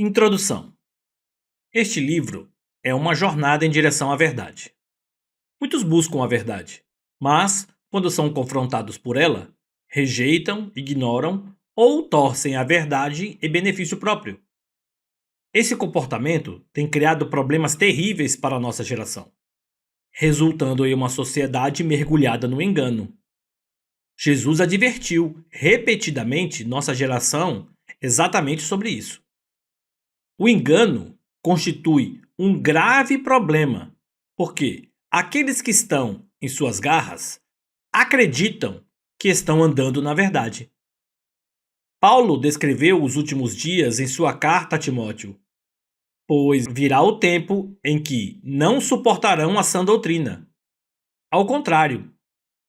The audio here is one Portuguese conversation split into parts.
Introdução. Este livro é uma jornada em direção à verdade. Muitos buscam a verdade, mas, quando são confrontados por ela, rejeitam, ignoram ou torcem a verdade em benefício próprio. Esse comportamento tem criado problemas terríveis para a nossa geração, resultando em uma sociedade mergulhada no engano. Jesus advertiu repetidamente nossa geração exatamente sobre isso. O engano constitui um grave problema, porque aqueles que estão em suas garras acreditam que estão andando na verdade. Paulo descreveu os últimos dias em sua carta a Timóteo, pois virá o tempo em que não suportarão a sã doutrina. Ao contrário,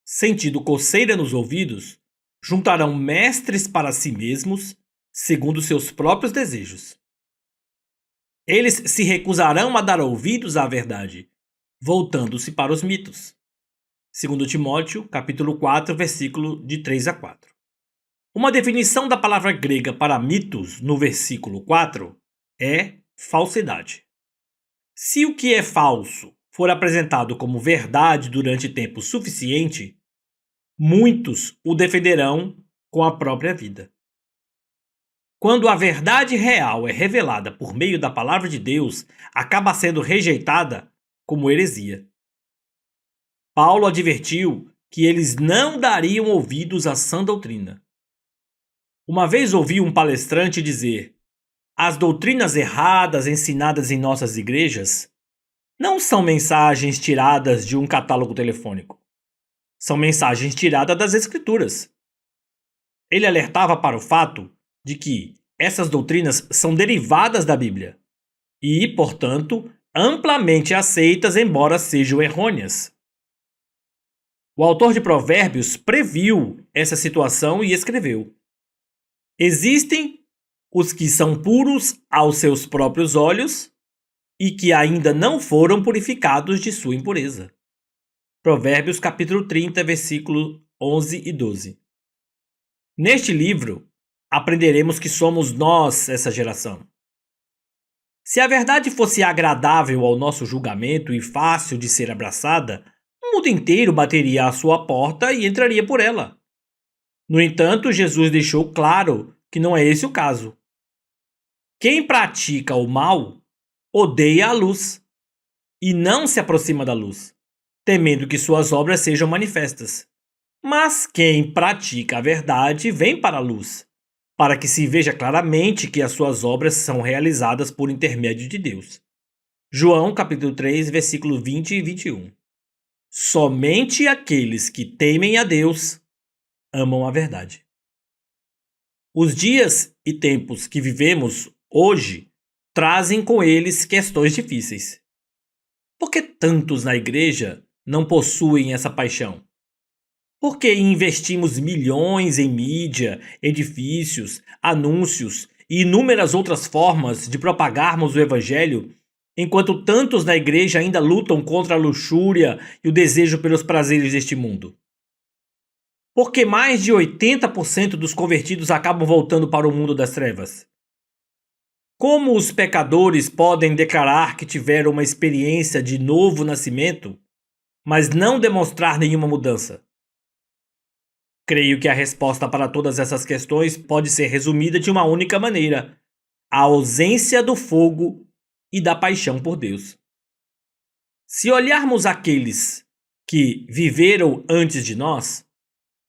sentindo coceira nos ouvidos, juntarão mestres para si mesmos, segundo seus próprios desejos. Eles se recusarão a dar ouvidos à verdade, voltando-se para os mitos. 2 Timóteo, capítulo 4, versículo de 3 a 4. Uma definição da palavra grega para mitos no versículo 4 é falsidade. Se o que é falso for apresentado como verdade durante tempo suficiente, muitos o defenderão com a própria vida. Quando a verdade real é revelada por meio da palavra de Deus, acaba sendo rejeitada como heresia. Paulo advertiu que eles não dariam ouvidos à sã doutrina. Uma vez ouvi um palestrante dizer: as doutrinas erradas ensinadas em nossas igrejas não são mensagens tiradas de um catálogo telefônico. São mensagens tiradas das Escrituras. Ele alertava para o fato de que essas doutrinas são derivadas da Bíblia e, portanto, amplamente aceitas, embora sejam errôneas. O autor de Provérbios previu essa situação e escreveu: existem os que são puros aos seus próprios olhos e que ainda não foram purificados de sua impureza. Provérbios capítulo 30, versículos 11 e 12. Neste livro, aprenderemos que somos nós essa geração. Se a verdade fosse agradável ao nosso julgamento e fácil de ser abraçada, o mundo inteiro bateria à sua porta e entraria por ela. No entanto, Jesus deixou claro que não é esse o caso. Quem pratica o mal odeia a luz e não se aproxima da luz, temendo que suas obras sejam manifestas. Mas quem pratica a verdade vem para a luz, para que se veja claramente que as suas obras são realizadas por intermédio de Deus. João capítulo 3, versículos 20 e 21. Somente aqueles que temem a Deus amam a verdade. Os dias e tempos que vivemos hoje trazem com eles questões difíceis. Por que tantos na igreja não possuem essa paixão? Por que investimos milhões em mídia, edifícios, anúncios e inúmeras outras formas de propagarmos o evangelho, enquanto tantos na igreja ainda lutam contra a luxúria e o desejo pelos prazeres deste mundo? Por que mais de 80% dos convertidos acabam voltando para o mundo das trevas? Como os pecadores podem declarar que tiveram uma experiência de novo nascimento, mas não demonstrar nenhuma mudança? Creio que a resposta para todas essas questões pode ser resumida de uma única maneira: a ausência do fogo e da paixão por Deus. Se olharmos aqueles que viveram antes de nós,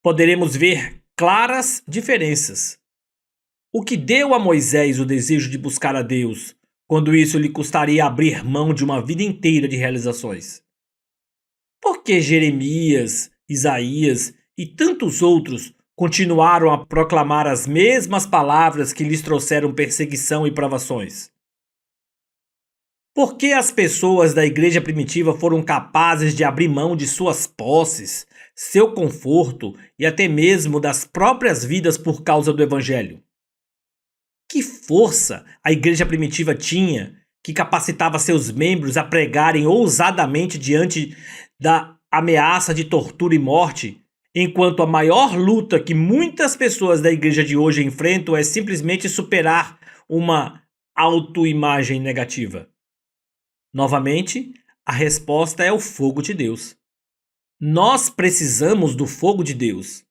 poderemos ver claras diferenças. O que deu a Moisés o desejo de buscar a Deus, quando isso lhe custaria abrir mão de uma vida inteira de realizações? Por que Jeremias, Isaías e tantos outros continuaram a proclamar as mesmas palavras que lhes trouxeram perseguição e provações? Por que as pessoas da igreja primitiva foram capazes de abrir mão de suas posses, seu conforto e até mesmo das próprias vidas por causa do evangelho? Que força a igreja primitiva tinha que capacitava seus membros a pregarem ousadamente diante da ameaça de tortura e morte, enquanto a maior luta que muitas pessoas da igreja de hoje enfrentam é simplesmente superar uma autoimagem negativa? Novamente, a resposta é o fogo de Deus. Nós precisamos do fogo de Deus.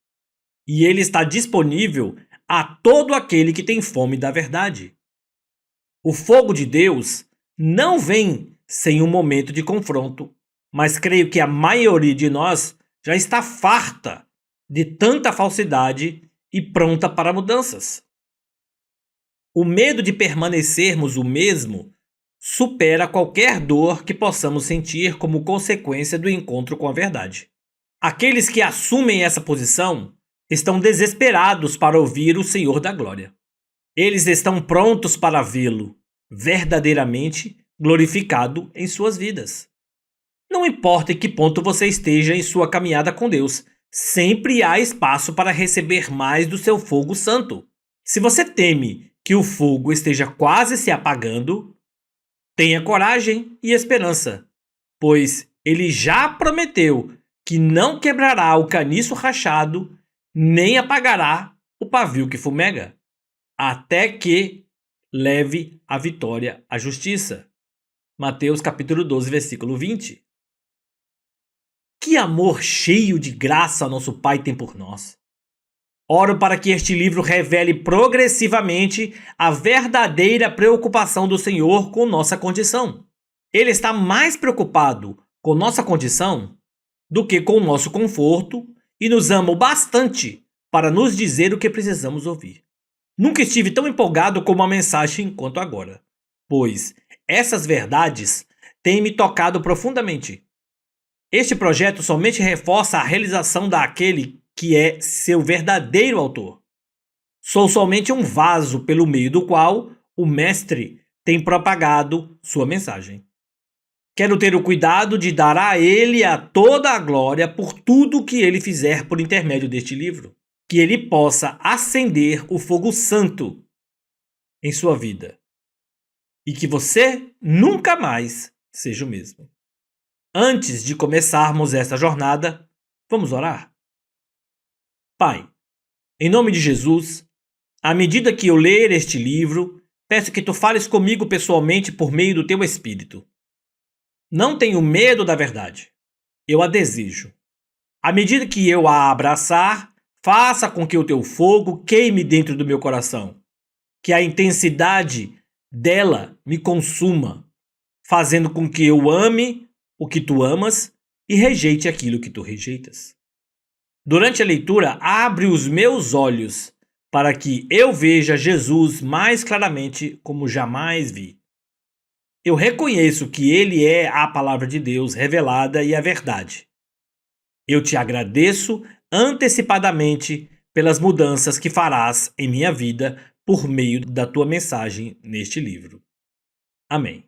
E ele está disponível a todo aquele que tem fome da verdade. O fogo de Deus não vem sem um momento de confronto, mas creio que a maioria de nós já está farta de tanta falsidade e pronta para mudanças. O medo de permanecermos o mesmo supera qualquer dor que possamos sentir como consequência do encontro com a verdade. Aqueles que assumem essa posição estão desesperados para ouvir o Senhor da Glória. Eles estão prontos para vê-lo verdadeiramente glorificado em suas vidas. Não importa em que ponto você esteja em sua caminhada com Deus, sempre há espaço para receber mais do seu fogo santo. Se você teme que o fogo esteja quase se apagando, tenha coragem e esperança, pois ele já prometeu que não quebrará o caniço rachado, nem apagará o pavio que fumega, até que leve a vitória à justiça. Mateus capítulo 12, versículo 20. Que amor cheio de graça nosso Pai tem por nós. Oro para que este livro revele progressivamente a verdadeira preocupação do Senhor com nossa condição. Ele está mais preocupado com nossa condição do que com o nosso conforto e nos ama o bastante para nos dizer o que precisamos ouvir. Nunca estive tão empolgado com uma mensagem quanto agora, pois essas verdades têm me tocado profundamente. Este projeto somente reforça a realização daquele que é seu verdadeiro autor. Sou somente um vaso pelo meio do qual o Mestre tem propagado sua mensagem. Quero ter o cuidado de dar a ele toda a glória por tudo que ele fizer por intermédio deste livro. Que ele possa acender o fogo santo em sua vida. E que você nunca mais seja o mesmo. Antes de começarmos esta jornada, vamos orar? Pai, em nome de Jesus, à medida que eu ler este livro, peço que tu fales comigo pessoalmente por meio do teu Espírito. Não tenho medo da verdade. Eu a desejo. À medida que eu a abraçar, faça com que o teu fogo queime dentro do meu coração. Que a intensidade dela me consuma, fazendo com que eu ame o que tu amas e rejeite aquilo que tu rejeitas. Durante a leitura, abre os meus olhos para que eu veja Jesus mais claramente como jamais vi. Eu reconheço que ele é a palavra de Deus revelada e a verdade. Eu te agradeço antecipadamente pelas mudanças que farás em minha vida por meio da tua mensagem neste livro. Amém.